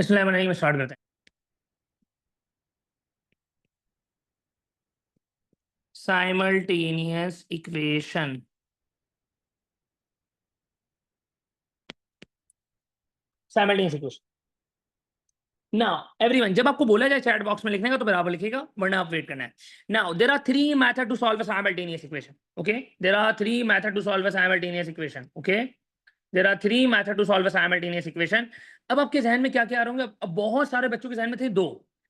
इसलिए बनाइए में स्टार्ट करते हैं। Simultaneous equation. Simultaneous equation. Now everyone, जब आपको बोला जाए चैट बॉक्स में लिखने का तो बराबर लिखेगा, वरना आप वेट करना है। Now there are three method to solve a simultaneous equation. Okay, there are three method to solve a simultaneous equation. Okay, there are three method to solve a simultaneous equation. अब आपके जहन में क्या क्या आ रहे होंगे? अब बहुत सारे बच्चों के जहन में थे दो,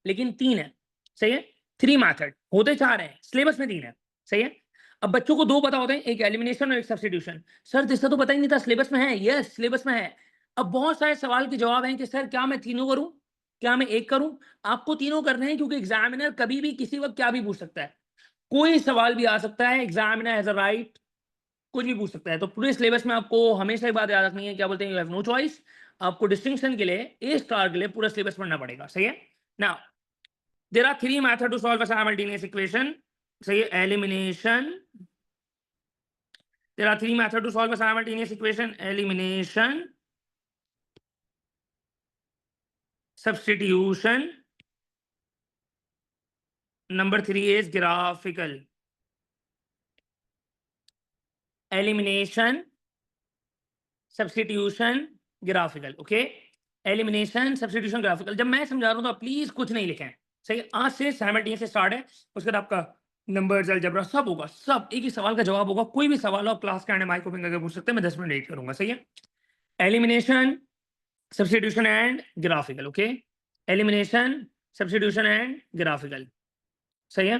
लेकिन तीन है। सही है, थ्री मेथड होते चार हैं, सिलेबस में तीन है। सही है, अब बच्चों को दो पता होते हैं, एक एलिमिनेशन और एक सब्स्टिट्यूशन। सर जिसका तो पता ही नहीं था, सिलेबस में है। यस, सिलेबस में है। अब बहुत सारे सवाल के जवाब हैं कि सर क्या मैं तीनों करूं, क्या मैं एक करूं? आपको तीनों करने हैं, क्योंकि एग्जामिनर कभी भी किसी वक्त क्या भी पूछ सकता है, कोई सवाल भी आ सकता है। एग्जामिनर हैज अ राइट, कुछ भी पूछ सकता है। तो पूरे सिलेबस में आपको हमेशा एक बात याद रखनी है, क्या बोलते हैं, यू हैव नो चॉइस। आपको डिस्टिंक्शन के लिए, ए स्टार के लिए पूरा सिलेबस पढ़ना पड़ेगा। सही है। Now there are three method to solve a simultaneous equation. सही है, elimination. There are three method to solve a simultaneous equation: elimination, substitution, number three is graphical. Elimination, substitution, graphical. Okay, elimination, substitution, graphical. जब मैं समझा रहा हूं तो please कुछ नहीं लिखें। सही है, आज से साइमल्टेनियस से स्टार्ट है, उसके बाद आपका नंबर्स, अलजेब्रा सब होगा, सब एक ही सवाल का जवाब होगा। कोई भी सवाल हो आप क्लास के आने माइक ओपन करके पूछ सकते हैं, मैं 10 मिनट वेट करूंगा। सही है, elimination, substitution and graphical. Okay, elimination, substitution and graphical. सही है,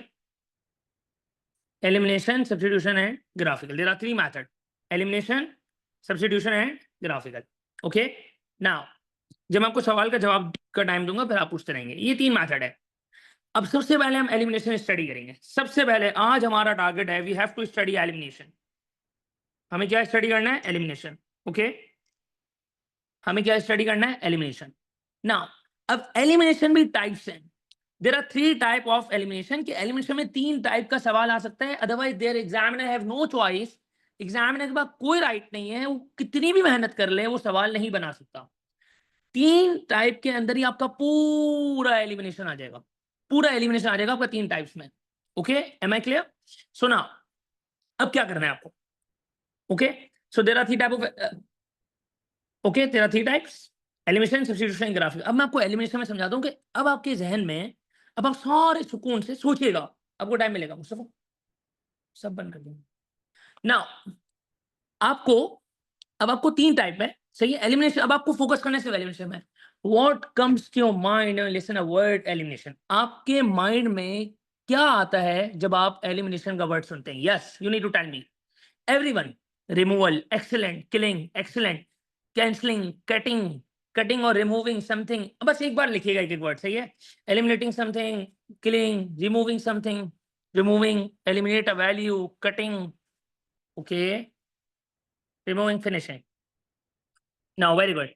elimination, substitution and graphical. There are three methods: elimination, substitution and graphical. Okay, now जब मैं आपको सवाल का जवाब का टाइम दूंगा फिर आप पूछते रहेंगे। ये तीन मेथड है। अब सबसे पहले हम एलिमिनेशन स्टडी करेंगे। सबसे पहले आज हमारा टारगेट है, we have to study elimination. हमें क्या स्टडी करना है? एलिमिनेशन। ओके, हमें क्या स्टडी करना है? एलिमिनेशन। नाउ अब एलिमिनेशन भी टाइप्स हैं। There are three type of elimination. कि एलिमिनेशन में तीन टाइप का सवाल आ सकता है, otherwise there examiner have no choice. Examiner के पास कोई राइट नहीं है, वो कितनी भी मेहनत कर ले वो सवाल नहीं बना सकता। तीन टाइप के अंदर ही आपका पूरा एलिमिनेशन आ जाएगा, पूरा एलिमिनेशन आ जाएगा आपका तीन टाइप्स में। Okay, am I clear? सुना, अब क्या करना है आपको? Okay, so there are three type of, okay, there are three types: elimination, substitution, graphic. अब मैं आपको एलिमिनेशन में समझा दूं कि अब आपके जहन में, अब आप सारे सुकून से सोचिएगा, आपको टाइम मिलेगा। मुस्तफा सब बंद कर देंगे नाउ। आपको, अब आपको तीन टाइप है। सही है, एलिमिनेशन। अब आपको फोकस करना है सिर्फ एलिमिनेशन में। What comes to your mind listen a word elimination? आपके माइंड में क्या आता है जब आप एलिमिनेशन का वर्ड सुनते हैं? Yes, you need to tell me everyone. Removal, excellent. Killing, excellent. Cancelling, cutting, cutting और रिमूविंग समथिंग। बस एक बार लिखिएगा एक एक वर्ड। सही है, eliminating something, killing, removing something, removing, eliminate a value, cutting, okay, removing, finishing. Now very good,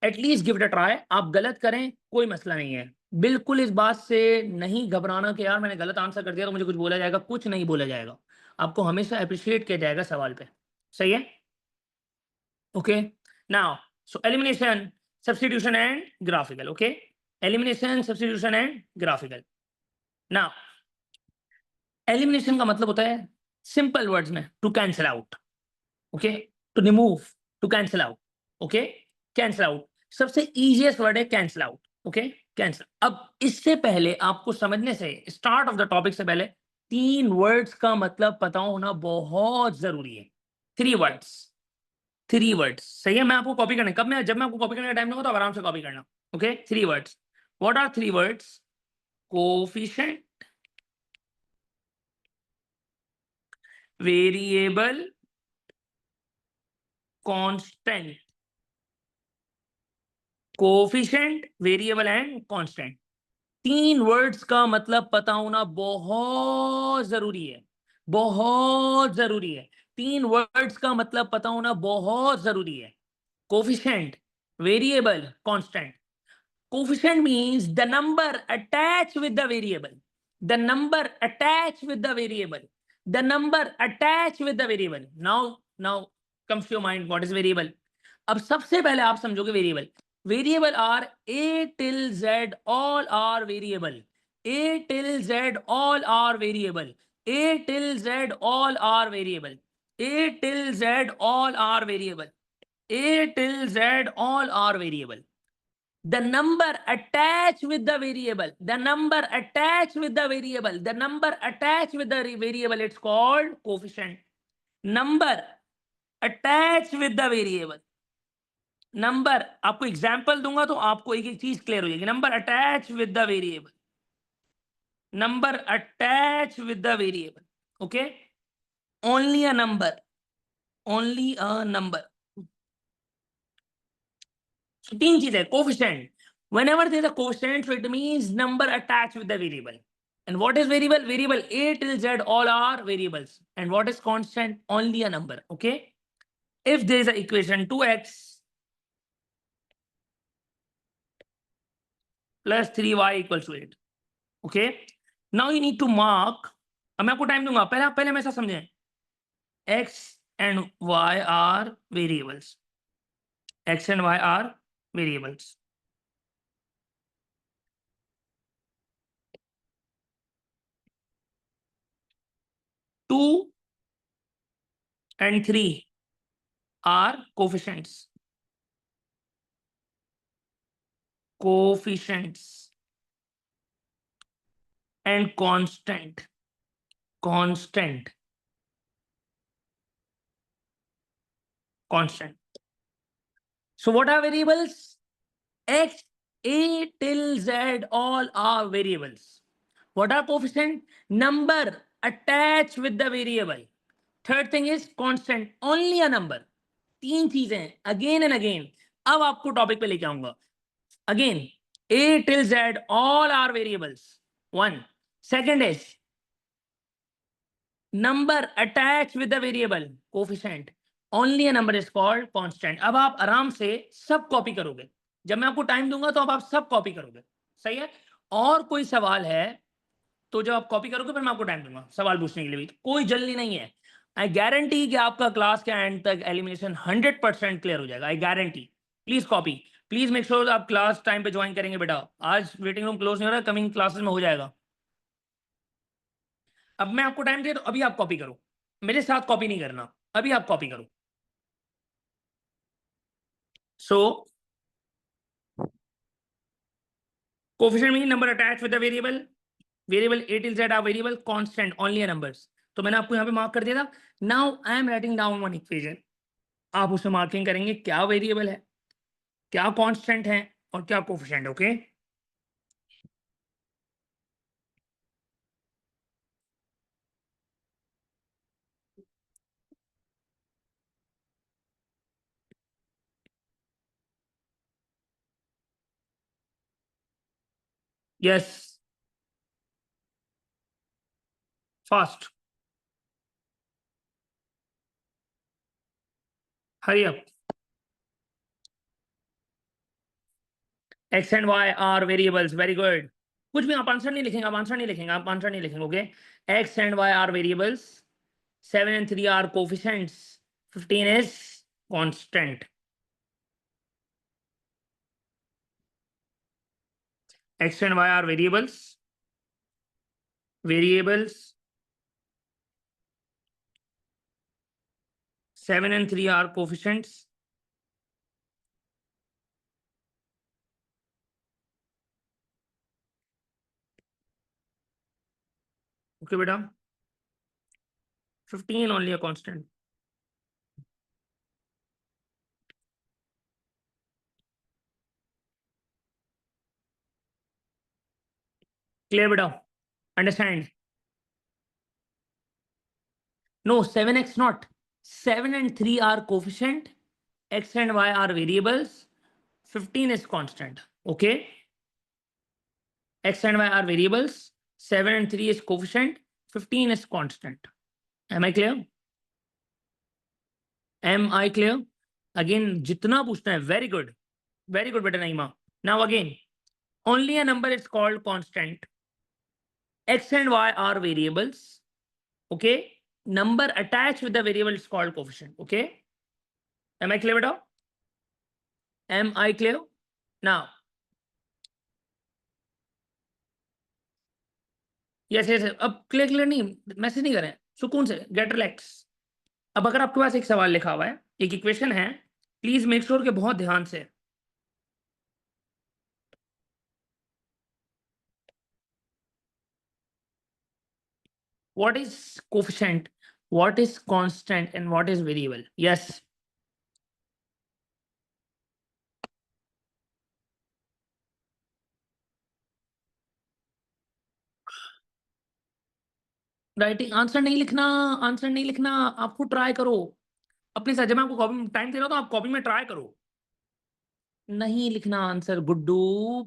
at least give it a try. आप गलत करें कोई मसला नहीं है, बिल्कुल इस बात से नहीं घबराना कि यार मैंने गलत आंसर कर दिया तो मुझे कुछ बोला जाएगा। कुछ नहीं बोला जाएगा, आपको हमेशा अप्रिशिएट किया जाएगा सवाल पे। सही है, okay. Now so elimination, substitution and graphical. Okay, elimination, substitution and graphical. Now elimination का मतलब होता है सिंपल वर्ड्स में to cancel out. Okay, to remove, to cancel out. Okay, cancel out सबसे इजीएस्ट वर्ड है, कैंसिल आउट। Okay, cancel. अब इससे पहले आपको समझने से, स्टार्ट ऑफ द टॉपिक से पहले, तीन वर्ड्स का मतलब पता होना बहुत जरूरी है। Three words, three words. सही है, मैं आपको कॉपी करने, कब मैं, जब मैं आपको कॉपी करने का टाइम दूंगा तो आराम से कॉपी करना। Okay, three words. What are three words? Coefficient, variable, constant. Coefficient, variable and constant. तीन वर्ड्स का मतलब पता होना बहुत जरूरी है, बहुत जरूरी है। तीन वर्ड्स का मतलब पता होना बहुत जरूरी है। Coefficient, variable, constant. Coefficient means the number attach with the variable, the number attach with the variable, the number attach with the variable. Now, now comes to your mind what is variable? अब सबसे पहले आप समझोगे variable. Variable are A till Z, all are variable. A till Z, all are variable. A till Z, all are variable. A till Z, all are variable. A till Z, all are variable. The number attached with the variable, the number attached with the variable, the number attached with the variable, it's called coefficient. Number attached with the variable. Number आपको example दूंगा तो आपको एक एक चीज clear हो जाएगी. Number attach with the variable, number attach with the variable. Okay, only a number, only a number. तीन चीज है. Coefficient, whenever there is a coefficient, so it means number attached with the variable. And what is variable? Variable A till Z, all are variables. And what is constant? Only a number. Okay, if there is an equation 2x plus 3y equals to 8. Okay, now you need to mark. अब मैं आपको time दूंगा. पहले हम ऐसा समझें. X and Y are variables. X and Y are variables. Two and three are coefficients. Coefficients and constant. Constant. Constant. So what are variables? X, A till Z, all are variables. What are coefficient? Number attached with the variable. Third thing is constant, only a number. तीन चीजें again and again. अब आपको topic पे लेके आऊंगा. Again A till Z, all are variables. One. Second is number attached with the variable, coefficient. Only a number is called constant. अब आप आराम से सब कॉपी करोगे. जब मैं आपको टाइम दूंगा तो अब आप सब कॉपी करोगे. सही है. और कोई सवाल है तो जब आप कॉपी करोगे फिर मैं आपको टाइम दूंगा सवाल पूछने के लिए भी. कोई जल्दी नहीं है. आई गारंटी कि आपका क्लास के एंड तक एलिमिनेशन 100% क्लियर हो जाएगा. I guarantee. Please copy. Please make sure आप क्लास टाइम पे ज्वाइन करेंगे बेटा. आज वेटिंग रूम क्लोज नहीं हो रहा, कमिंग क्लासेस में हो जाएगा. अब मैं आपको टाइम दिया तो अभी आप कॉपी करो. मेरे साथ कॉपी नहीं करना, अभी आप कॉपी करो. So coefficient mean number attach with the variable. Variable A till Z are variable, constant, only a numbers. तो मैंने आपको यहाँ पे मार्क कर दिया था. Now I am writing down one equation. आप उसमें मार्किंग करेंगे क्या वेरिएबल है, क्या कांस्टेंट है और क्या coefficient. Okay, yes, fast, hurry up. X and y are variables. Very good. कुछ भी आप आंसर नहीं लिखेंगे, आप आंसर नहीं लिखेंगे, आप आंसर नहीं लिखेंगे. Okay, x and y are variables. 7 and 3 are coefficients. 15 is constant. X and Y are variables. Variables. 7 and 3 are coefficients. Okay, beta. 15 only a constant. Clear, beta? Understand? No, 7x not. 7 and 3 are coefficient. X and Y are variables. 15 is constant. Okay. X and Y are variables. 7 and 3 is coefficient. 15 is constant. Am I clear? Am I clear? Again, जितना पूछना है. Very good. Very good, beta Naima. Now again, only a number is called constant. X and Y are variables. Okay. Number attached with the variable is called coefficient. Okay. Am I clear, beta? Am I clear? Now yes yes, अब clear clear नहीं, message नहीं करें, सुकून से, gate relax. अब अगर आपके पास एक सवाल लिखा हुआ है, एक इक्वेशन है, प्लीज मेक श्योर कि बहुत ध्यान से। What is coefficient, what is constant, and what is variable? Yes. Writing answer नहीं लिखना, आंसर नहीं लिखना, आपको ट्राई करो अपने साथ। जब मैं आपको कॉपी टाइम दे रहा हूं तो आप कॉपी में ट्राई करो, नहीं लिखना answer. Guddu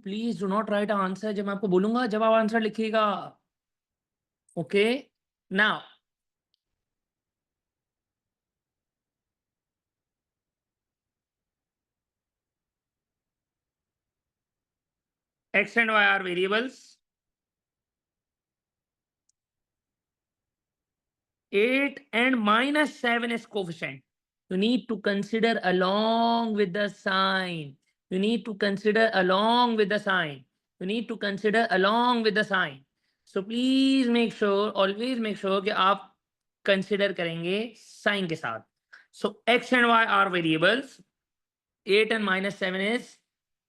please do not right answer जब मैं आपको बोलूंगा, जब आप आंसर लिखिएगा। Okay now x and y are variables, 8 and -7 is coefficient. You need to consider along with the sign. You need to consider along with the sign. You need to consider along with the sign. So please make sure, always make sure कि आप consider करेंगे sign के साथ. So x and y are variables. 8 and -7 is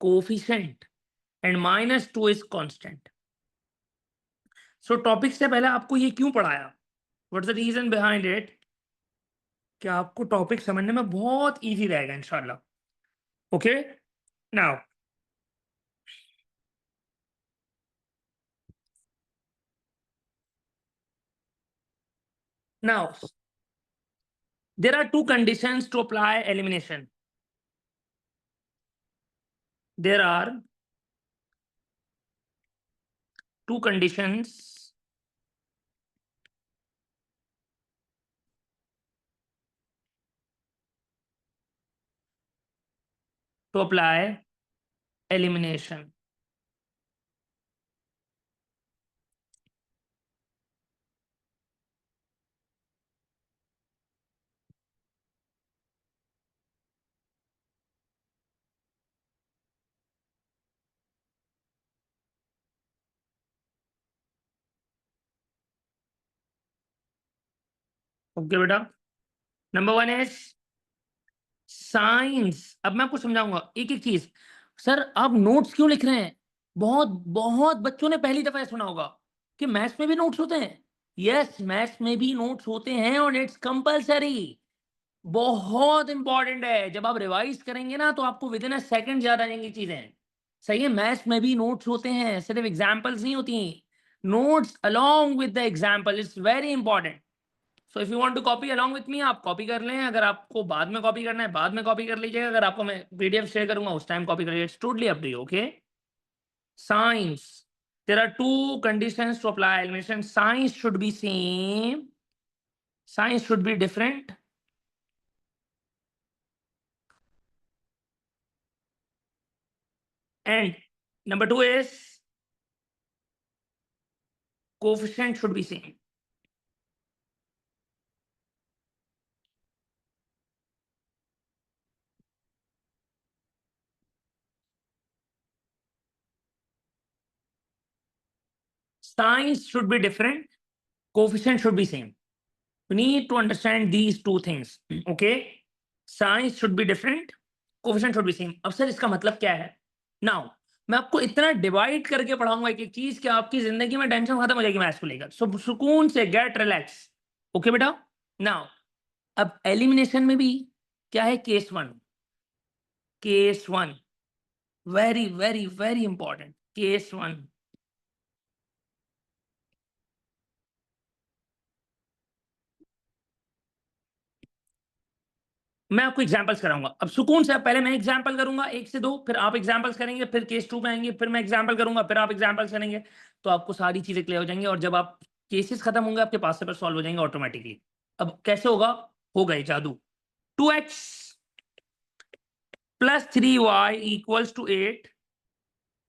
coefficient and -2 is constant. So topic से पहले आपको ये क्यों पढ़ाया? What's the reason behind it? कि आपको टॉपिक समझने में बहुत इजी रहेगा इंशाल्लाह। Okay now now there are two conditions to apply elimination. There are two conditions to apply elimination. Okay बेटा, नंबर वन इज साइंस। अब मैं आपको समझाऊंगा एक एक चीज। सर आप नोट्स क्यों लिख रहे हैं? बहुत बहुत बच्चों ने पहली दफा सुना होगा कि मैथ्स में भी नोट्स होते हैं। यस, मैथ्स में भी नोट्स होते हैं और इट्स कंपलसरी, बहुत इंपॉर्टेंट है। जब आप रिवाइज करेंगे ना तो आपको विद इन अ सेकंड याद आ जाएंगी चीजें। सही है, मैथ्स में भी नोट्स होते हैं, सिर्फ एग्जांपल्स नहीं होती। Notes along with the example is very important. So if you want to copy along with me, आप कॉपी कर लें। अगर आपको बाद में कॉपी करना है बाद में कॉपी कर लीजिएगा। अगर आपको मैं पीडीएफ शेयर करूंगा उस टाइम कॉपी करिए, it's totally up to you. Okay signs, there are two conditions to apply elimination. Signs should be same, signs should be different, and number two is coefficient should be same. Signs should be different, coefficient should be same. You need to understand these two things. Okay, signs should be different, coefficient should be same. अब sir इसका मतलब क्या है? Now मैं आपको इतना divide करके पढ़ाऊंगा एक एक चीज कि आपकी जिंदगी में टेंशन खत्म हो जाएगी मैथ्स को लेकर। सो सुकून से गेट रिलैक्स। ओके बेटा, नाउ अब एलिमिनेशन में भी क्या है? Case one, case one, very very very important. Case one, मैं आपको एग्जांपल्स कराऊंगा। अब सुकून से, पहले मैं एग्जांपल करूंगा एक से दो, फिर आप एग्जांपल्स करेंगे, फिर केस टू में आएंगे, फिर मैं एग्जांपल करूंगा, फिर आप एग्जांपल्स करेंगे। तो आपको सारी चीजें क्लियर हो जाएंगी और जब आप केसेस खत्म होंगे आपके पास पेपर सॉल्व हो जाएंगे ऑटोमेटिकली। अब कैसे होगा? हो गए जादू। 2x plus 3y equals to 8,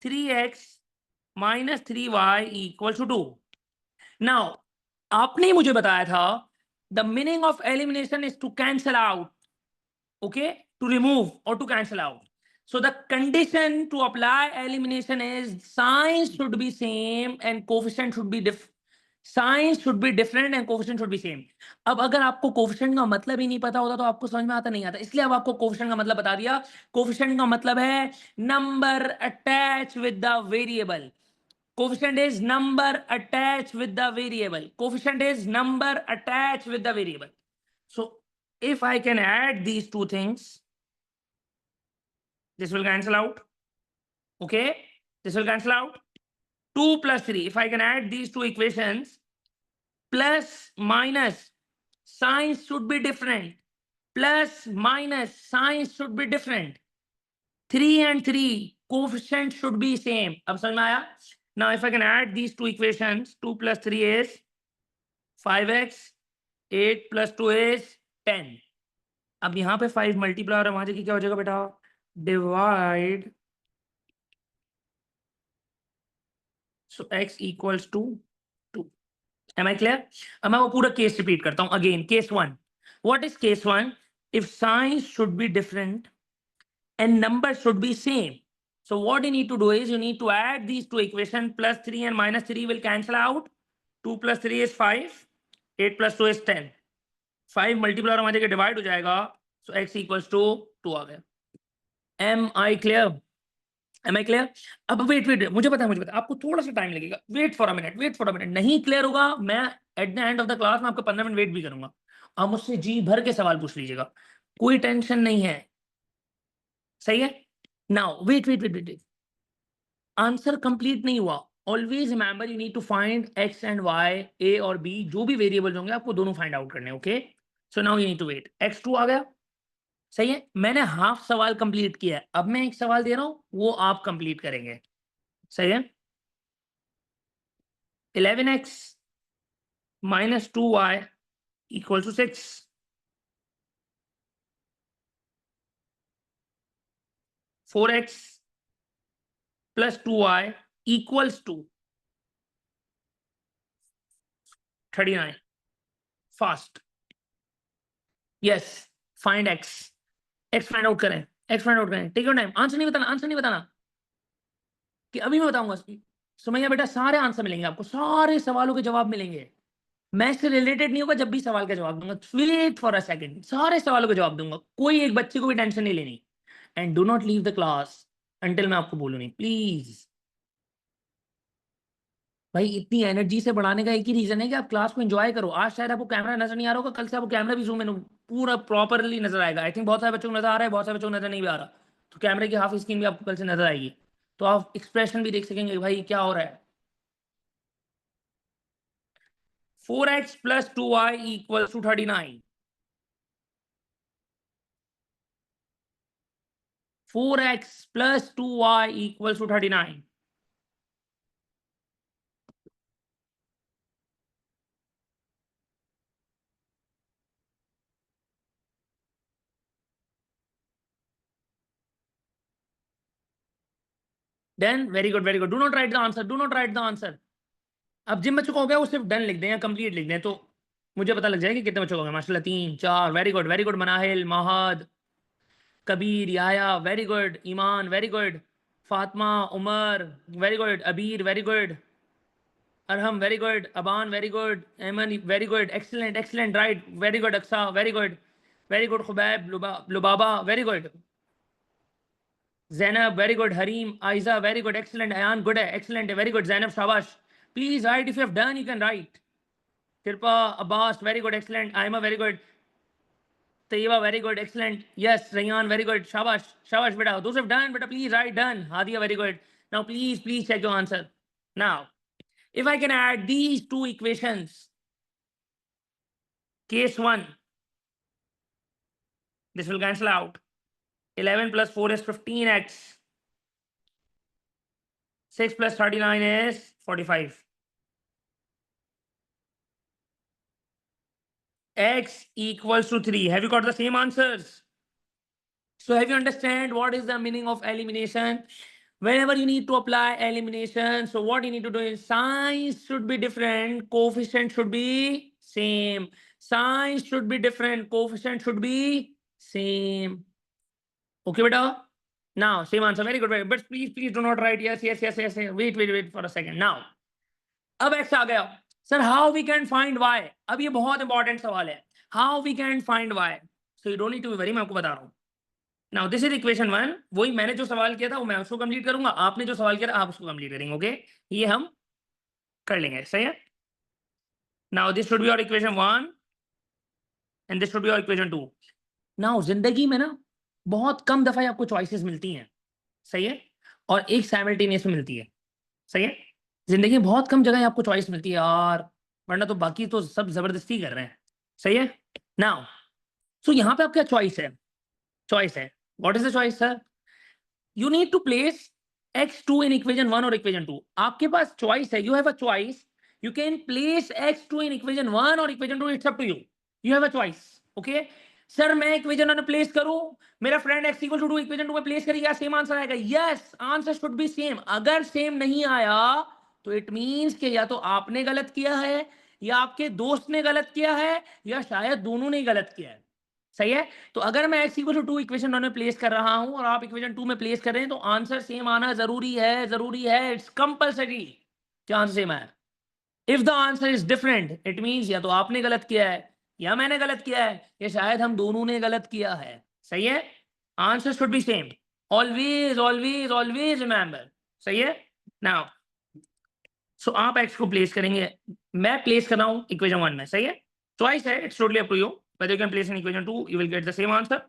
3x minus 3y equals to 2। Now आपने ही मुझे बताया था the meaning of elimination is to cancel out. Okay, to remove और to cancel out. So the condition to apply elimination is signs should be same and coefficient should be signs should be different and coefficient should be same. अब अगर आपको coefficient का मतलब ही नहीं पता होता तो आपको समझ में आता नहीं आता, इसलिए अब आपको कोफिशिएंट का मतलब बता दिया. कोफिशिएंट का मतलब है number attach with the variable. Coefficient is number attached with the variable. Coefficient is number attached with the variable. So if I can add these two things, this will cancel out. Okay, this will cancel out. 2 plus 3. If I can add these two equations, plus minus signs should be different. Plus minus signs should be different. 3 and 3 coefficient should be same. अब समझ में आया? Now if I can add these two equations, 2 plus 3 is 5x, 8 plus 2 is 10. अब यहाँ पे 5 multiply और वहां जाके क्या हो जाएगा बेटा? Divide. So x equals to 2. Am I clear? अब मैं वो पूरा केस रिपीट करता हूँ again. Case 1. What is case 1? If signs should be different and numbers should be same. So what you need to do is you need to add these two equations. Plus 3 and minus 3 will cancel out. 2 plus 3 is 5. 8 plus 2 is 10. 5 multiply और के divide हो जाएगा. So x equals to 2 आ गया. Am I clear? Am I clear? अब wait मुझे पता है आपको थोड़ा सा टाइम लगेगा. Wait for a minute. नहीं क्लियर होगा मैं at the end of the class में आपको 15 मिनट वेट भी करूंगा. आप मुझसे जी भर के सवाल पूछ लीजिएगा, कोई टेंशन नहीं है. सही है. Now wait. आंसर कंप्लीट नहीं हुआ. Always remember you need to find x and y, a और बी, जो भी वेरिएबल होंगे आपको दोनों फाइंड आउट करने. Okay, so now you need to wait. x2 आ गया. सही है. मैंने हाफ सवाल कंप्लीट किया है. अब मैं एक सवाल दे रहा हूं, वो आप कंप्लीट करेंगे. सही है. 11x minus 2y equals to 6. 4x plus 2y equals to 39. Fast. Yes. Find x. x find out करें. Take your time. आंसर नहीं बताना कि अभी मैं बताऊंगा. सुमैया बेटा सारे आंसर मिलेंगे आपको, सारे सवालों के जवाब मिलेंगे. मैं इससे रिलेटेड नहीं होगा जब भी सवाल का जवाब दूंगा. Wait for a second. सारे सवालों का जवाब दूंगा, कोई एक बच्चे को भी टेंशन नहीं लेनी. And do not leave the class until मैं आपको बोलूं नहीं, प्लीज. भाई इतनी एनर्जी से बढ़ाने का एक ही रीजन है कि आप क्लास को एंजॉय करो. आज शायद आपको कैमरा नजर नहीं आ रहा होगा, कल से आपको कैमरा भी जूम इन पूरा प्रॉपरली नजर आएगा. आई थिंक बहुत सारे बच्चों को नजर आ रहा है, बहुत सारे बच्चों को नजर नहीं भी आ रहा. तो कैमरे की हाफ स्क्रीन भी आपको कल से नजर आएगी, तो आप एक्सप्रेशन भी देख सकेंगे भाई क्या हो रहा है. 4x plus 2y equals to 39. 4x plus 2y equals to 39. Done? Very good. Do not write the answer. अब जिन बच्चों को हो गया वो सिर्फ डन लिख दें या कंप्लीट लिख दें, तो मुझे पता लग जाएगा कि कितने बच्चों को हो गया. माशाल्लाह 3 4. Very good. Manahil, Mahad, Kabir, Yaya, very good. Iman, very good. Fatima, Umar, very good. Abeer, very good. Arham, very good. Aban, very good. Eman, very good. Excellent. Right, very good. Aqsa, very good. Khubaib, Lubaba, very good. Zainab, very good. Hareem, Aiza, very good. Excellent. Ayan, good. Excellent. Very good. Zainab, shabash. Please write. If you have done, you can write. Kirpa, Abbas, very good. Excellent. Aima, very good. Tayyiba, very good. Excellent. Yes, Rayyan, very good. Shabash. Beta. Those who have done, beta, please write done. Hadia, very good. Now, please check your answer. Now, if I can add these two equations, case 1, this will cancel out. 11 plus 4 is 15x. 6 plus 39 is 45. X equals to 3. Have you got the same answers? So have you understand what is the meaning of elimination? Whenever you need to apply elimination, so what you need to do is signs should be different, coefficient should be same. Signs should be different, coefficient should be same. Okay, beta? Now, same answer. Very good. Very good. But please do not write yes, yes, yes, yes. Wait for a second. Now, अब x आ गया. Sir, how we can find y? अब ये बहुत important सवाल है. How we can find y? So you don't need to be worried. मैं आपको बता रहा हूँ. Now, this is equation 1. वही मैंने जो सवाल किया था वो मैं उसको कंप्लीट करूंगा. आपने जो सवाल किया था आप उसको कंप्लीट करेंगे. ओके? ये हम कर लेंगे. सही है? Now, this should be your equation 1 and this should be your equation 2. Now, जिंदगी में ना बहुत कम दफा आपको चॉइसेस मिलती हैं. सही है? और एक साइमल्टेनियस में मिलती है. सही है? जिंदगी में बहुत कम जगह आपको चॉइस मिलती है यार, वरना तो बाकी तो सब जबरदस्ती कर रहे हैं. सही है? नाउ सो यहाँ पे आपका चॉइस है. What is the choice sir? You need to place x2 in equation 1 और इक्वेशन 2. आपके पास चॉइस है. You have a choice. You can place x2 in equation 1 और equation 2. It's up to you. You have a choice. Okay sir, मैं equation 1 में place करूं, मेरा friend x equal to 2 equation 2 में प्लेस करेगा, सेम आंसर आएगा. Yes, answer should be same. अगर same नहीं आया तो इट मींस कि या तो आपने गलत किया है या आपके दोस्त ने गलत किया है या शायद दोनों ने गलत किया है. सही है? तो अगर मैं x इक्वल टू 2 इक्वेशन 1 में प्लेस कर रहा हूं और आप इक्वेशन 2 में प्लेस कर रहे हैं तो आंसर सेम आना जरूरी है. इट्स कंपल्सरी कि आंसर सेम आए. If the answer is different it means या तो आपने गलत किया है या मैंने गलत किया है या शायद हम दोनों ने गलत किया है. सही है? Answer should be same. Always remember. सही है? नाउ सो आप x को प्लेस करेंगे. मैं प्लेस कर रहा हूं इक्वेशन 1 में. सही है? चॉइस है. It's totally up to you whether you can place in equation 2. You will get the same answer.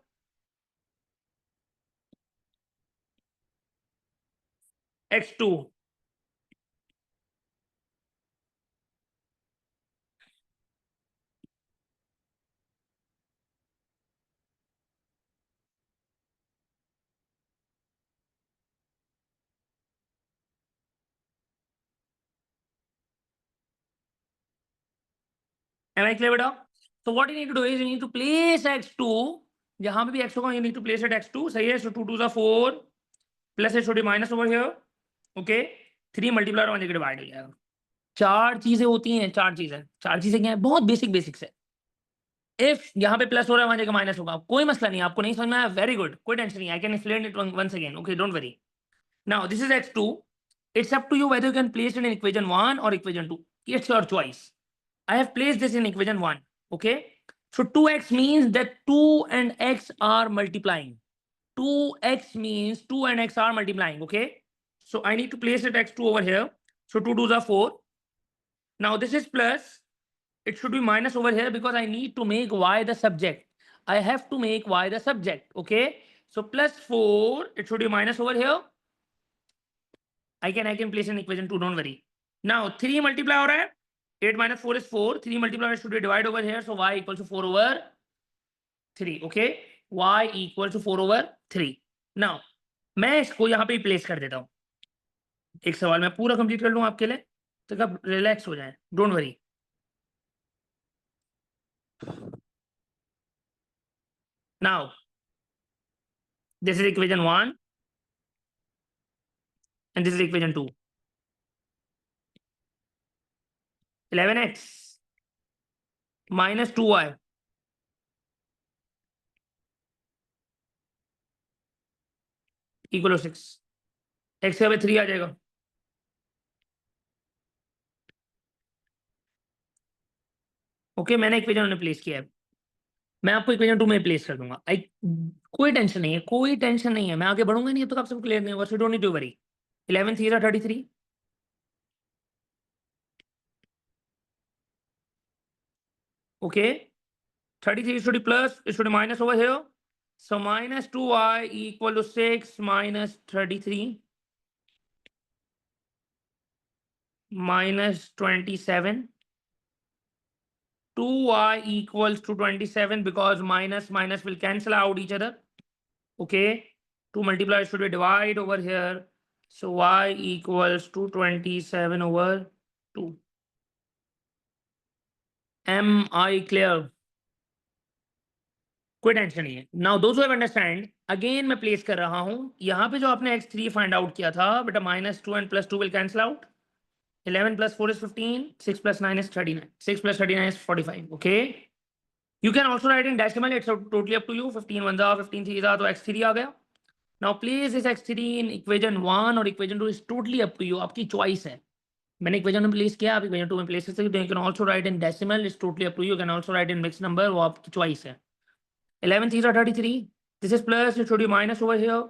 x2 am I clear बेटा? So what you need to do is you need to place x2. जहां पे भी x होगा you need to place it x2. सही है? So 2 2s are 4 plus it should be minus over here. Okay 3 multiply और divide हो जाएगा. चार चीजें होती हैं. चार चीजें क्या है? बहुत बेसिक्स है. इफ यहाँ पे प्लस हो रहा है वहां जगह माइनस होगा. कोई मसला नहीं. आपको नहीं समझना है, वेरी गुड, कोई टेंशन नहीं. I can explain it once again. Okay don't worry. Now this is x2. It's up to you whether you can place it in equation 1 or equation 2. It's your choice. I have placed this in equation 1. Okay, so 2x means that 2 and x are multiplying. 2x means 2 and x are multiplying. Okay, so I need to place it x2 over here. So 2 2s are 4. Now this is plus. It should be minus over here because I need to make y the subject. I have to make y the subject. Okay, so plus 4. It should be minus over here. I can place an equation 2. Don't worry. Now 3 multiply हो रहा है. 8 minus 4 is 4. 3 multiply should be divided over here. So y equals to 4 over 3. Okay, y equals to 4 over 3. Now मैं इसको यहाँ पे place कर देता हूँ. एक सवाल मैं पूरा कंप्लीट कर लूँ आपके लिए तो आप रिलैक्स हो जाए. Don't worry. Now this is equation 1 and this is equation 2. 11x minus 2y equal to 6. x यहाँ पे 3 आ जाएगा. ओके मैंने इक्वेशन में प्लेस किया है. मैं आपको इक्वेशन 2 में प्लेस कर दूंगा. कोई टेंशन नहीं है. मैं आगे बढ़ूंगा नहीं तो आप सब क्लियर नहीं होगा. So don't need to worry. 11 3 33. Okay 33 should be plus, it should be minus over here. So minus 2y equal to 6 minus 33 minus 27. 2y equals to 27 because minus will cancel out each other. Okay, 2 multipliers should be divide over here. So y equals to 27 over 2. Am I clear? कोई tension नहीं है. Now those who have understand again मैं place कर रहा हूं. यहाँ पे जो आपने x3 फाइंड आउट किया था बेटा -2 and +2 will cancel out. 11 plus 4 is 15. 6 plus 9 is 39. 6 plus 39 is 45. Okay. You can also write in decimal. It's totally up to you. 15 1 15 3 तो x3 आ गया. Now place this x3 in equation 1 और equation 2 is totally up to you, आपकी choice है। मैंने equation में place किया, आप इक्वेशन 2 में प्लेस कर सकते हो। You can also write in decimal, is totally up to you. Can also write in mix number, वो आपकी चॉइस है। 11 3 are 33, this is plus, should be minus over here,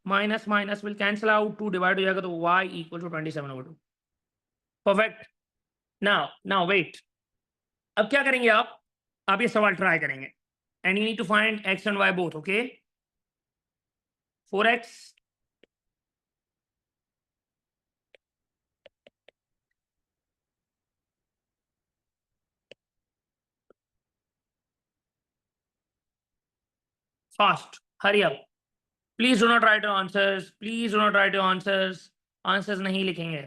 minus minus will cancel out, 2 divide हो जाएगा तो y equal to 27/2। Perfect. Now wait, अब क्या करेंगे आप ये सवाल ट्राई करेंगे and you need to find x and y both. Okay, 4x fast, hurry up, please do not write your answers, please do not write your answers, answers नहीं लिखेंगे,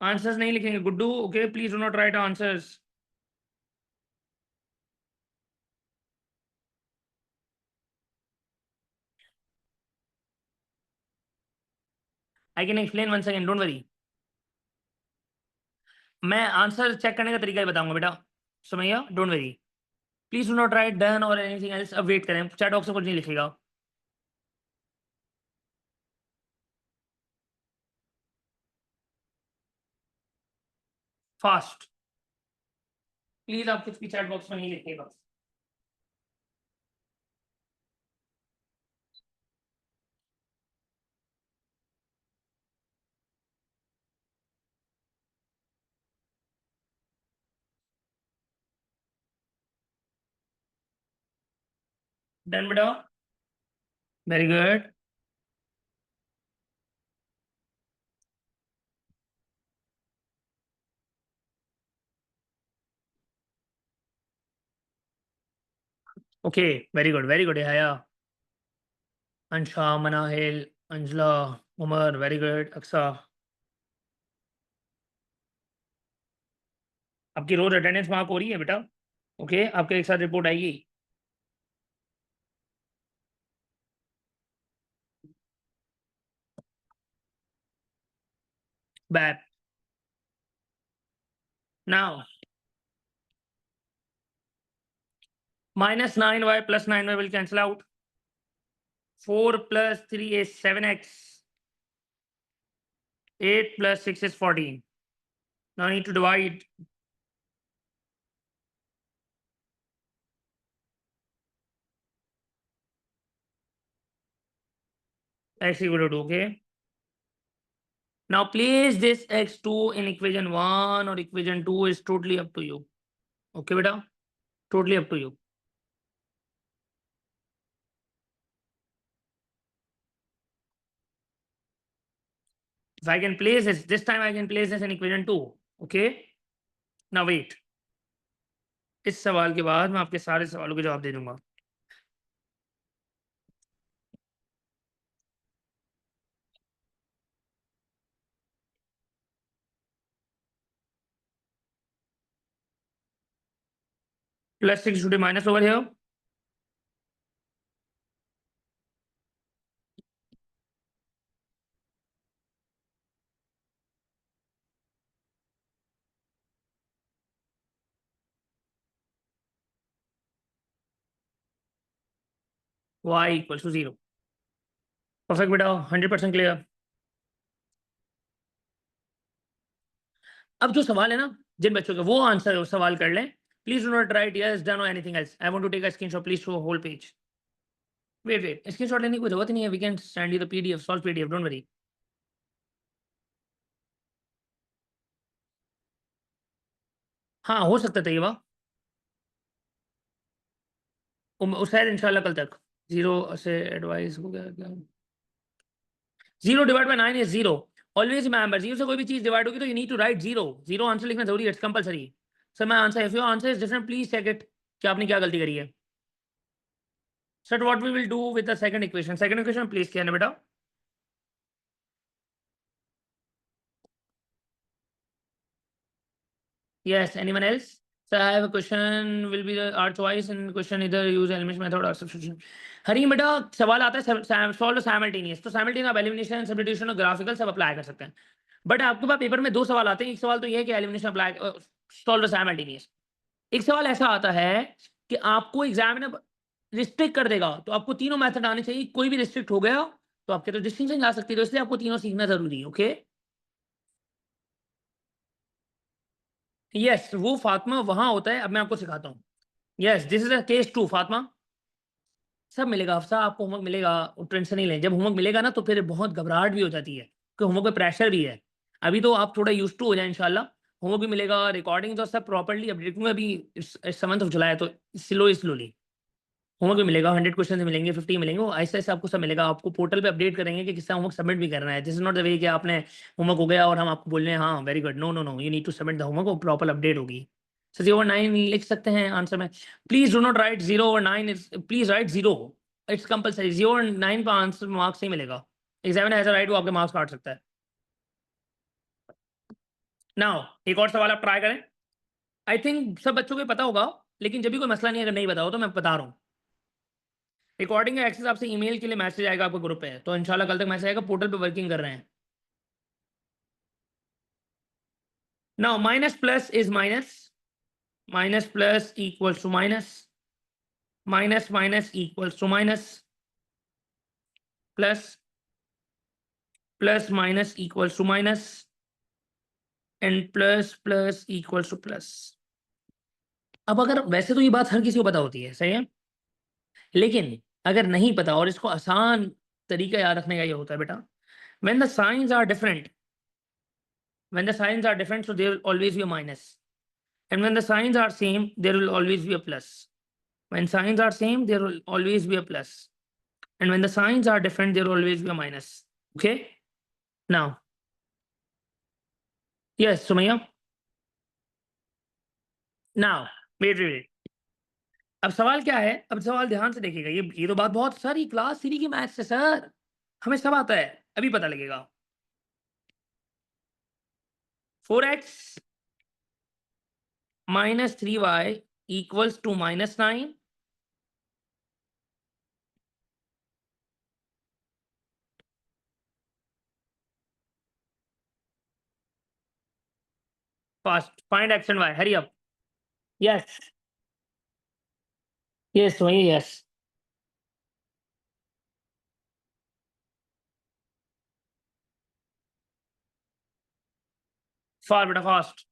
answers नहीं लिखेंगे Guddu. Okay, please do not right answers. I can explain one second, don't worry. मैं answer check करने का तरीका ही बताऊंगा बेटा, समझिए, don't worry. Please do not right done और एनीथिंग एल्स। अब वेट करें, चैट बॉक्स में कुछ नहीं लिखेगा। फास्ट, प्लीज आप कुछ भी चैट बॉक्स में नहीं लिखिएगा। डन बेटा, very good. Okay, very good हया, अंशा, मनाहिल, अंजला, उमर, वेरी गुड। अक्सा, आपकी रोज अटेंडेंस मार्क हो रही है बेटा। ओके, आपके एक साथ रिपोर्ट आएगी। Bap, now -9y plus 9y will cancel out. 4 plus 3 is 7x. 8 plus 6 is 14. Now I need to divide. X equal to 2, okay? Now place this x2 in equation 1 or equation 2 is totally up to you. Okay, beta? Totally up to you. If I can place this time I can place this in equation 2. Okay? Now wait. इस सवाल के बाद मैं आपके सारे सवालों के जवाब दे दूंगा। +6 should be minus over here. Y equals to 0. Perfect बेटा, 100% क्लियर। अब जो सवाल है ना, जिन बच्चों के वो आंसर सवाल कर लें। Please do not write yes, done और anything else. I want to take a screenshot, please show whole page. Wait, screenshot लेने की कोई जरूरत नहीं है, we can send you the PDF, solve PDF, don't worry. हाँ, हो सकता था ये वाह, शायद इंशाल्लाह कल तक। 0 से एडवाइस हो गया क्या? 0 divide by 9 is 0। Always remember, 0 से कोई भी चीज डिवाइड होगी तो you need to write 0। 0 answer लिखना जरूरी है, it's compulsory. Sir my answer, if your answer is different please check it कि आपने क्या गलती करी है। Sir what we will do with the second equation, second equation please किया ना बेटा। Yes, anyone else? So I have a question, will be the our choice in question either use elimination method or substitution. हरी बेटा सवाल आता है solve simultaneous, तो simultaneous आप elimination, substitution और ग्राफिकल सब अप्लाई कर सकते हैं। बट आपके पास पेपर में 2 सवाल आते हैं। एक सवाल तो ये है कि एलिमिनेशन अप्लाई सॉल्व साइमल्टेनियस। एक सवाल ऐसा आता है कि आपको एग्जामिनर रिस्ट्रिक्ट कर देगा, तो आपको तीनों मेथड आने चाहिए। कोई भी रिस्ट्रिक्ट हो गया तो आपके तो डिस्टिंक्शन ला सकती है, तो इसलिए आपको तीनों सीखना जरूरी है। ओके यस, वो फातिमा वहां होता है। अब मैं आपको सिखाता हूँ। Yes, this is a case 2 Fatima. सब मिलेगा हफ्सा, आपको होमवर्क मिलेगा, टेंशन नहीं लें। जब होमवर्क मिलेगा ना तो फिर बहुत घबराहट भी हो जाती है, क्योंकि होमवर्क पे प्रेशर भी है। अभी तो आप थोड़ा यूज टू हो जाए इंशाल्लाह। होमवर्क भी मिलेगा, रिकॉर्डिंग तो सब प्रॉपर्ली अपडेट में। अभी इस मंथ ऑफ जुलाई है, तो स्लोली होमवर्क भी मिलेगा। 100 क्वेश्चन मिलेंगे, 50 मिलेंगे, वो ऐसे ऐसे आपको सब मिलेगा। आपको पोर्टल पे अपडेट करेंगे कि किसका होमवर्क सबमिट भी करना है। This is not the way कि आपने होमवर्क हो गया और हम आपको बोल रहे हैं हाँ very good. No no no, you need to submit the homework, वो प्रॉपर अपडेट होगी। सर 0/9 लिख सकते हैं आंसर में। Please do not write 0/9, please write 0। It's compulsory. 0/9 का आंसर मार्क्स नहीं मिलेगा। एग्जामिनर ऐसा राइट वो आपके मार्क्स काट सकता है। नाउ एक और सवाल आप ट्राई करें। आई थिंक सब बच्चों को पता होगा, लेकिन जब भी कोई मसला नहीं, अगर नहीं बताओ तो मैं बता रहा हूँ। रिकॉर्डिंग का एक्सेस आपसे ईमेल के लिए मैसेज आएगा आपके ग्रुप पे, तो इंशाल्लाह कल तक मैसेज आएगा। पोर्टल पे वर्किंग कर रहे हैं। Now minus plus is minus, minus plus equals to minus, minus minus equals to minus, plus plus minus equals to minus, and plus plus equals to plus. अब अगर वैसे तो ये बात हर किसी को पता होती है, सही है, लेकिन अगर नहीं पता और इसको आसान तरीका याद रखने का ये होता है बेटा, when the signs are different, when the signs are different, so there will always be a minus, and when the signs are same, there will always be a plus. When signs are same, there will always be a plus, and when the signs are different, there will always be a minus. Okay, now yes Sumaya, now wait, अब सवाल क्या है। अब सवाल ध्यान से देखिएगा, ये तो बात बहुत सारी क्लास 3 की मैथ्स है सर, हमें सब आता है। अभी पता लगेगा। 4x minus 3y equals to -9, fast find x and y, hurry up. Yes, yes वही, yes, far बेटा fast.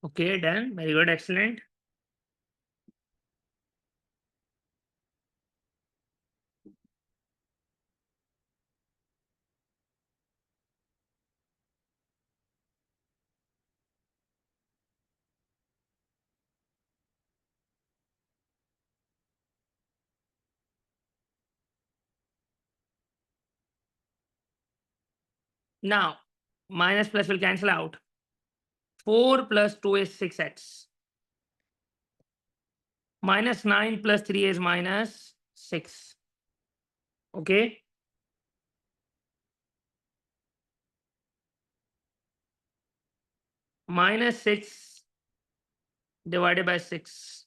Okay, done, very good, excellent. Now minus plus will cancel out. 4 plus 2 is 6x, -9 plus 3 is -6. Okay, -6 divided by 6,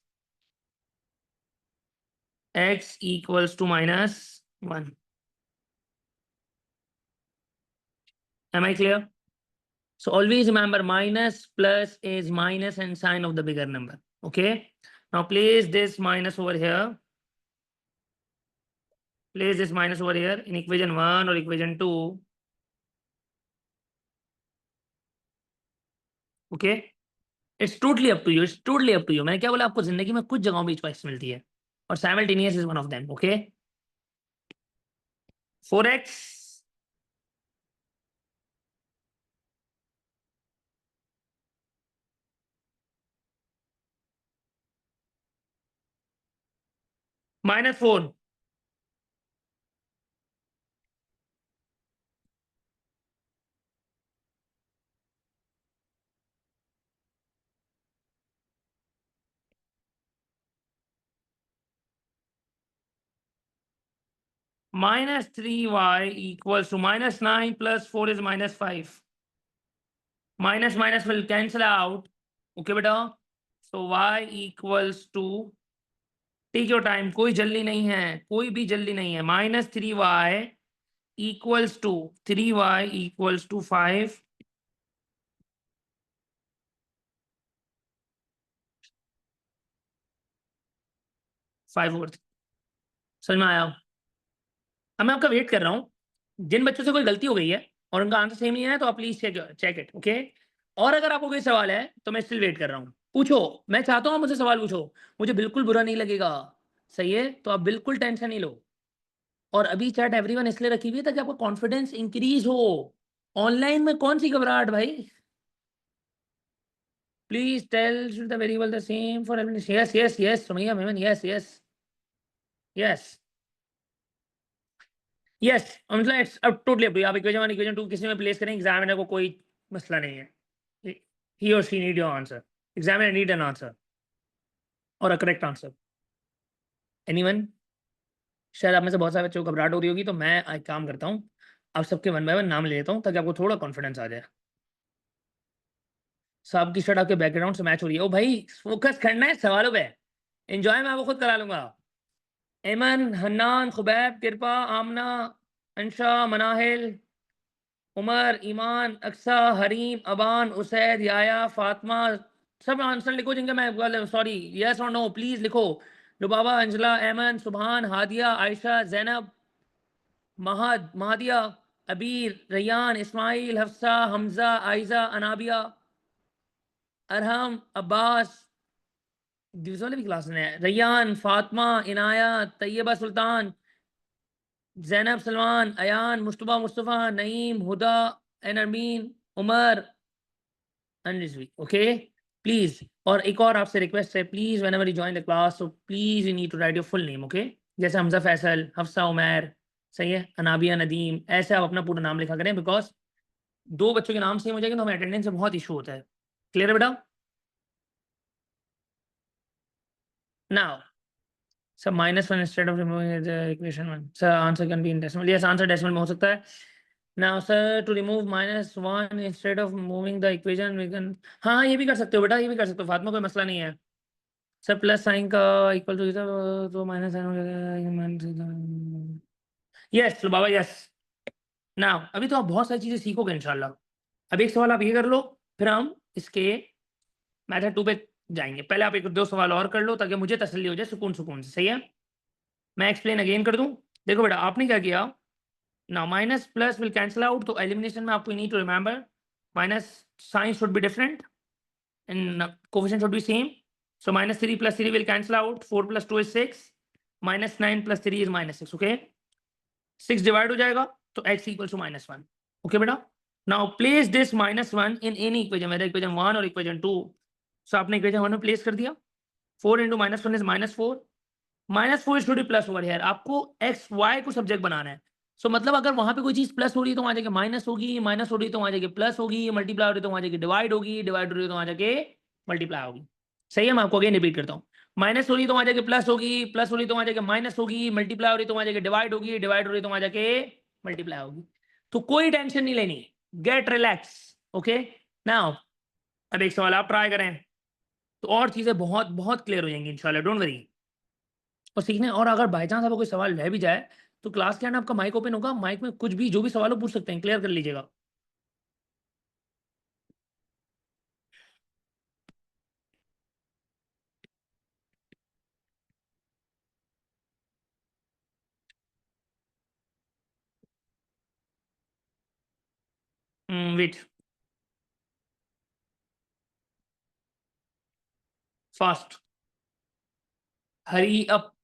x equals to -1. Am I clear? So always remember, minus plus is minus and sign of the bigger number. Okay, now place this minus over here, place this minus over here in equation 1 or equation 2. Okay, it's totally up to you, it's totally up to you. मैंने क्या बोला आपको, जिंदगी में कुछ जगहों में choice मिलती है, और simultaneous is one of them. Okay, 4x -4, -3y equals to -9 plus 4 is -5. Minus minus will cancel out. Okay बेटा, so y equals to, take your time, कोई जल्दी नहीं है, कोई भी जल्दी नहीं है, -3y equals to 3y equals to 5. 5/4 समझ में आया? अब मैं आपका वेट कर रहा हूँ, जिन बच्चों से कोई गलती हो गई है और उनका आंसर सेम नहीं है तो आप प्लीज चेक इट, ओके? और अगर आपको कोई सवाल है तो मैं स्टिल वेट कर रहा हूँ, पूछो, मैं चाहता हूँ आप मुझसे सवाल पूछो, मुझे बिल्कुल बुरा नहीं लगेगा, सही है? तो आप बिल्कुल टेंशन नहीं लो। और अभी चैट एवरीवन इसलिए रखी हुई है ताकि आपका कॉन्फिडेंस इंक्रीज हो। ऑनलाइन में कौन सी घबराहट भाई? Please tell the variable the same for every, yes yes yes Sumaiya Memon, yes yes yes yes, मतलब इट्स अब टोटली अप टू यू, आप इक्वेशन 1 इक्वेशन 2 किसी में प्लेस करें, एग्जामिनर को कोई मसला नहीं है, ही और she need your answer, examiner need an answer और अ करेक्ट आंसर। एनीवन? शायद आप में से बहुत सारे बच्चों को घबराहट हो रही होगी, तो मैं एक काम करता हूँ, आप सबके वन बाय वन नाम ले लेता हूँ ताकि आपको थोड़ा कॉन्फिडेंस आ जाए। साहब की शर्ट आपके बैकग्राउंड से मैच हो रही है। ओ भाई, फोकस करना है सवालों पे, एंजॉय मैं आपको खुद करा लूंगा। एमन, हन्नान, खुबैब, कृपा, आमना, अंशा, मनाहिल, उमर, ईमान, अक्सा, हरीम, अबान, उसैद, याया, फातिमा, सब आंसर लिखो जिनका मैं सॉरी यस और नो प्लीज लिखो। लुबाबा, अंजला, एमन, सुबहान, हादिया, आयशा, जैनब, महद, महादिया, अबीर, रैयान, इस्माइल, हफ्सा, हमजा, आयजा, अनाबिया, अरहम, अब्बास, दिवस वाले भी क्लास में है, Raiyan, Fatima, Inaya, Tayyaba Sultan, Zainab, Salman, Ayan, Mustafa, Mustafa, Naeem, Huda, Enarmeen, Umar and Rizvi, okay? Please, और एक और आपसे रिक्वेस्ट है, please whenever you join the class, so please you need to write your full name, okay? जैसे हमजा फैसल, हफ्सा उमैर, सही है, अनाबिया नदीम, ऐसे आप अपना पूरा नाम लिखा करें, बिकॉज दो बच्चों के नाम सेम हो जाएंगे तो हमें अटेंडेंस से बहुत इशू होता है। क्लियर है बेटा? Now sir -1 instead of removing the equation 1, sir answer can be in decimal, yes answer decimal में हो सकता है। Now sir to remove -1 instead of moving the equation we can, हाँ ये भी कर सकते हो बेटा, ये भी कर सकते हो फातिमा, कोई मसला नहीं है। सर प्लस साइन का इक्वल टू तो माइनस साइन हो जाएगा, यस बाबा यस। नाउ अभी तो आप बहुत सारी चीजें सीखोगे इंशाल्लाह। अब एक सवाल आप ये कर लो, फिर हम इसके मैथड 2 पे जाएंगे। पहले आप एक दो सवाल और कर लो ताकि मुझे तसल्ली हो जाए, सुकून सुकून से, सही है? मैं एक्सप्लेन अगेन कर दूं। देखो बेटा, आपने क्या किया, now minus plus will cancel out, तो एलिमिनेशन में आपको need to remember minus sign should be different and coefficient should be same. So -3 plus 3 will cancel out. 4 plus 2 is 6. -9 plus 3 is -6. Okay. 6 divide हो जाएगा तो x equals to -1. Okay बेटा. Now place this -1 in any equation, whether equation 1 or equation 2. So आपने equation 1 में place कर दिया. 4 into -1 is -4. -4 is to be plus over here. आपको x y को सब्जेक्ट बनाना है. सो मतलब अगर वहां पे कोई चीज प्लस हो रही है तो वहां जाके माइनस होगी, माइनस हो रही है तो वहां जाके प्लस होगी, मल्टीप्लाई हो रही है तो वहां जाके डिवाइड होगी, डिवाइड हो रही है तो वहां जाके मल्टीप्लाई होगी। सही है? मैं आपको अगेन रिपीट करता हूँ, माइनस हो रही है तो वहां जाके प्लस होगी, प्लस हो रही है तो वहां जाके माइनस होगी, मल्टीप्लाई हो रही है तो वहां जाके डिवाइड होगी, डिवाइड हो रही है तो वहां जाके मल्टीप्लाई होगी। तो कोई टेंशन नहीं लेनी, गेट रिलैक्स, ओके? नाउ अब एक सवाल आप ट्राई करें तो और चीजें बहुत बहुत क्लियर हो जाएंगी इंशाल्लाह, डोंट वरी। और सीखने, और अगर बाई चांस आपको कोई सवाल रह भी जाए तो क्लास के एंड आपका माइक ओपन होगा, माइक में कुछ भी जो भी सवाल हो पूछ सकते हैं, क्लियर कर लीजिएगा। Wait, fast, hurry up.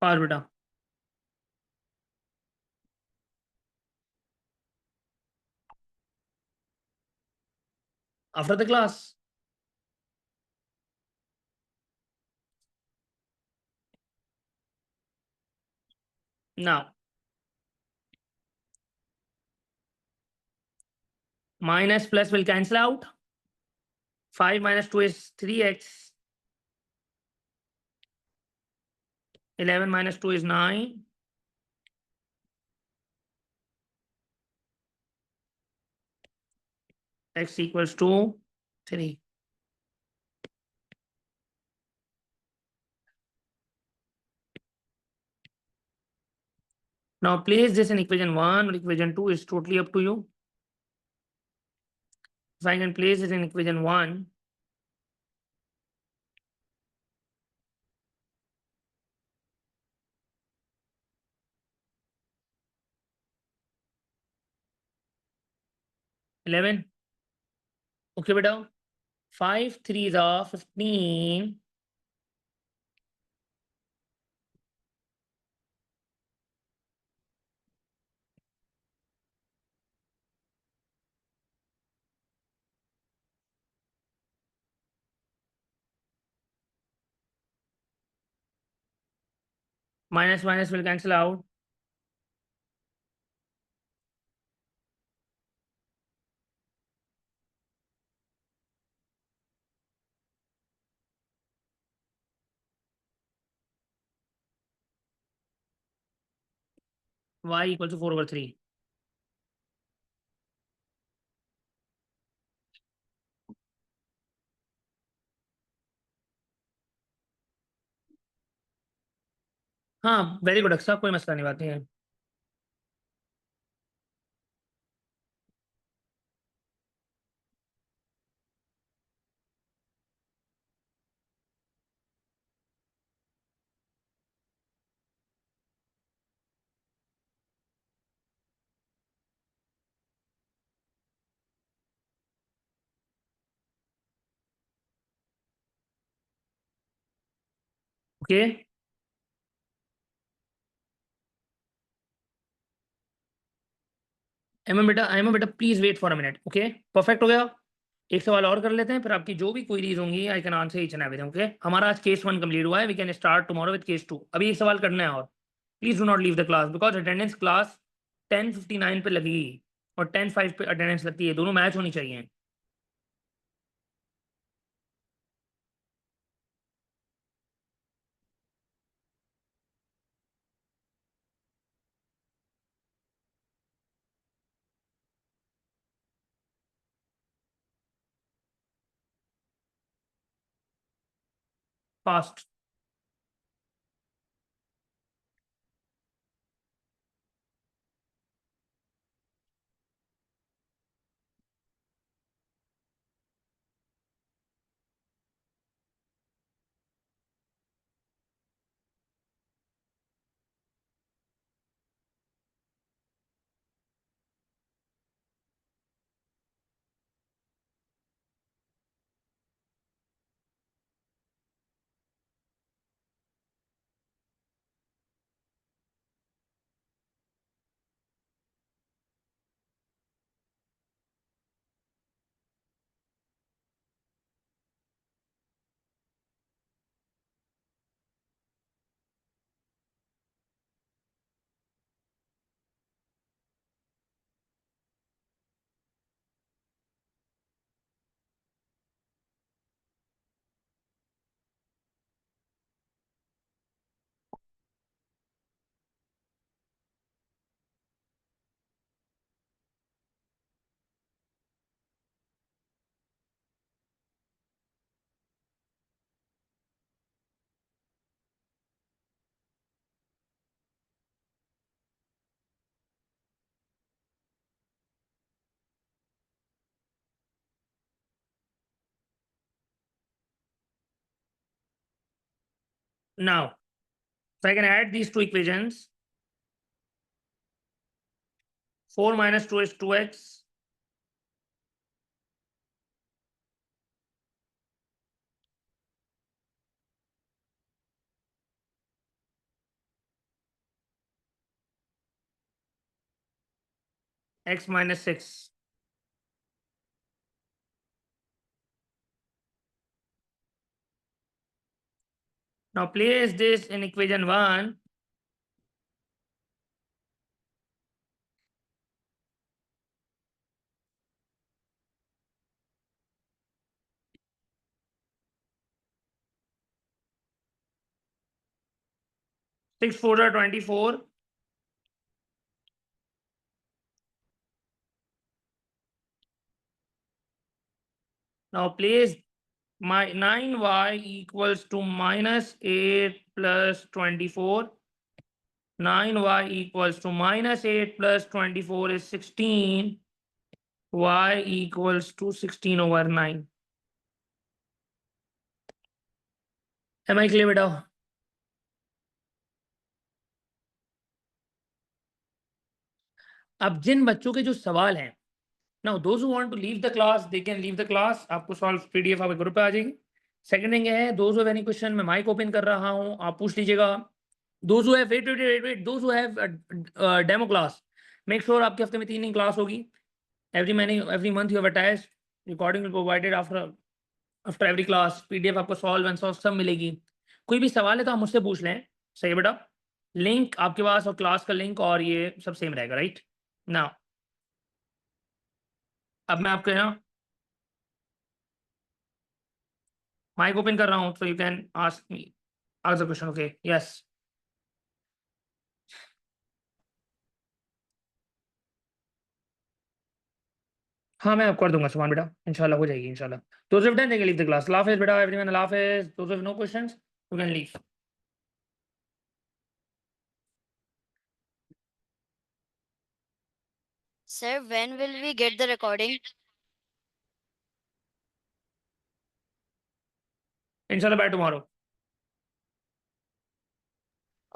पास बेटा। After the class. Now minus plus will cancel out. 5 minus 2 is 3x. 11 minus 2 is 9. X equals to 3. Now place this in equation 1 or equation 2 is totally up to you. If I can place it in equation 1, eleven. Okay, beta. 5 3s are 15. Minus minus will cancel out. Y equals to 4/3. हाँ very good Aqsa, कोई मसला नहीं, बात नहीं है। Okay um बेटा please wait for a minute. Okay perfect हो गया। एक सवाल और कर लेते हैं, फिर आपकी जो भी क्वेरीज होंगी I can answer each and everything. Okay हमारा आज केस 1 कंप्लीट हुआ है, we can start tomorrow with case 2। अभी एक सवाल करना है और please do not leave the class because attendance class 10:59 पे लगेगी और 10:05 पे अटेंडेंस लगती है, दोनों मैच होनी चाहिए। Fast. Now so I can add these two equations. 4 minus 2 is 2x. x minus 6. Now place this in equation 1. Six 4 are 24. Now place my 9y equals to minus 8 plus 24. 9y equals to minus 8 plus 24 is 16. Y equals to 16 over 9. Am I clear beta? अब जिन बच्चों के जो सवाल हैं, now those who want to leave the class they can leave the class. आपको solve PDF आपके group पे आ जाएगी. सेकंड थिंग है, those who have any question, मैं माइक ओपन कर रहा हूँ, आप पूछ लीजिएगा. Those who have wait, those who have demo class, make sure आपके हफ्ते में 3 दिन क्लास होगी. every month you have a test, recording will be provided after every class. PDF आपको solve and solve सब मिलेगी. कोई भी सवाल है तो आप मुझसे पूछ लें. सही है बेटा? लिंक आपके पास और क्लास का लिंक और ये सब सेम रहेगा. राइट नाउ अब मैं आपके ना माइक ओपन कर रहा हूं, so you can ask me ask the question. Okay yes. हाँ मैं कर दूंगा सुभान बेटा, इंशाल्लाह हो जाएगी इंशाल्लाह. Those of done they leave the class. अल्लाह हाफिज़ बेटा एवरीवन. अल्लाह हाफिज़. Those of no questions you can leave. Sir, when will we get the recording? इंशाल्लाह by tomorrow.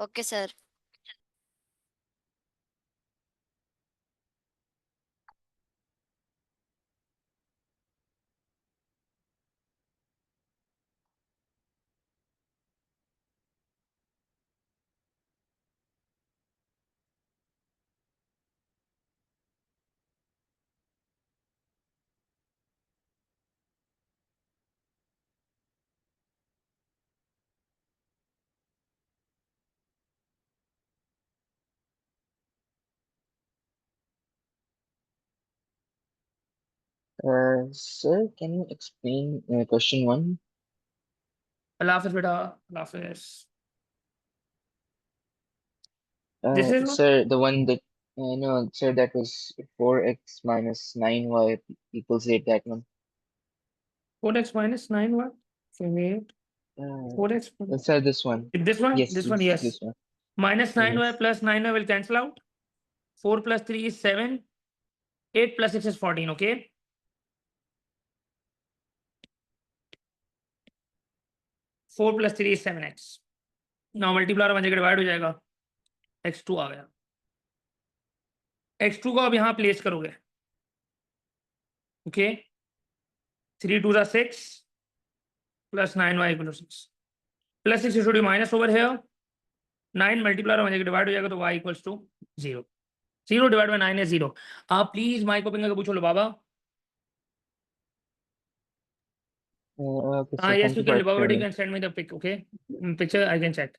Okay, sir. Sir, can you explain question 1? अल्लाह हाफिज़ बेटा. अल्लाह हाफिज़. This is what? Sir, the one that no, sir, that was 4x minus 9y equals 8. That one. 4x minus 9y. So wait. Uh, 4x. Sir, this one. This one? Yes, This one, yes, yes. this one. Minus 9y Yes. plus 9y will cancel out. 4 plus 3 is 7. 8 plus 6 is 14. Okay. 4 plus 3 is 7x. Now multiply और divide हो जाएगा. x2 आ गया. x2 को अब यहाँ place करोगे. Okay. 3 2 6 plus 9y equal to 6. Plus 6 should be minus over here. 9 multiply और डिवाइड हो जाएगा तो y equals to 0. 0 divided by 9 is 0. आप प्लीज माइक ओपन करके पूछो लो बाबा. Okay, हाँ sir. yes Thank you you for can. Baba you explaining. can send me the pic. Okay. Picture I can check.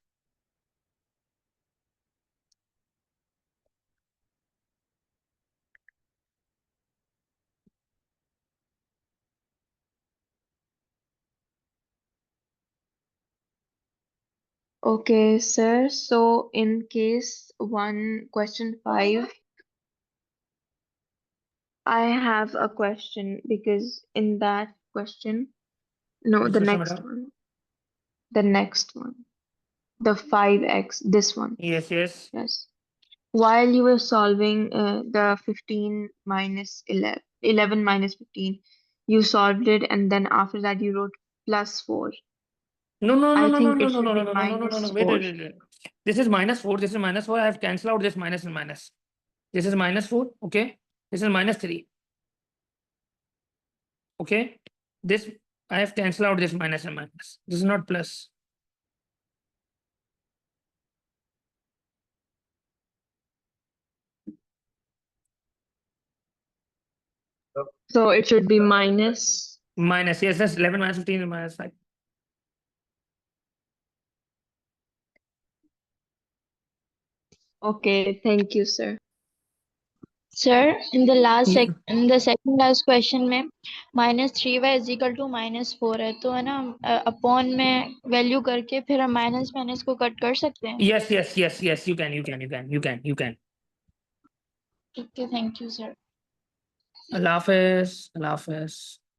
Okay, sir. So in case one question 5, I have a question because in that question, no, Which the question next बेटा? one, the next one, the 5x, this one. Yes yes. Yes. While you were solving the 15 minus 11, 11 minus 15, you solved it and then after that you wrote plus 4. No no no I no no think no it no no should no be no no no no no no. minus Wait 4. wait wait. This is minus 4. This is minus 4. I have cancelled out this minus and minus. This is minus 4. Okay. This is minus 3. Okay. This I have cancelled out this minus and minus. This is not plus. So it should be minus. Minus, yes, that's 11 minus 15 is minus 5. Okay, thank you, sir. Sir, in the Yeah. in the second last question में -3y is equal to -4 है, तो है ना upon में value करके फिर हम minus minus को कट कर सकते हैं. Yes, yes, yes, yes, you can. Okay, thank you, sir. Allah Hafiz.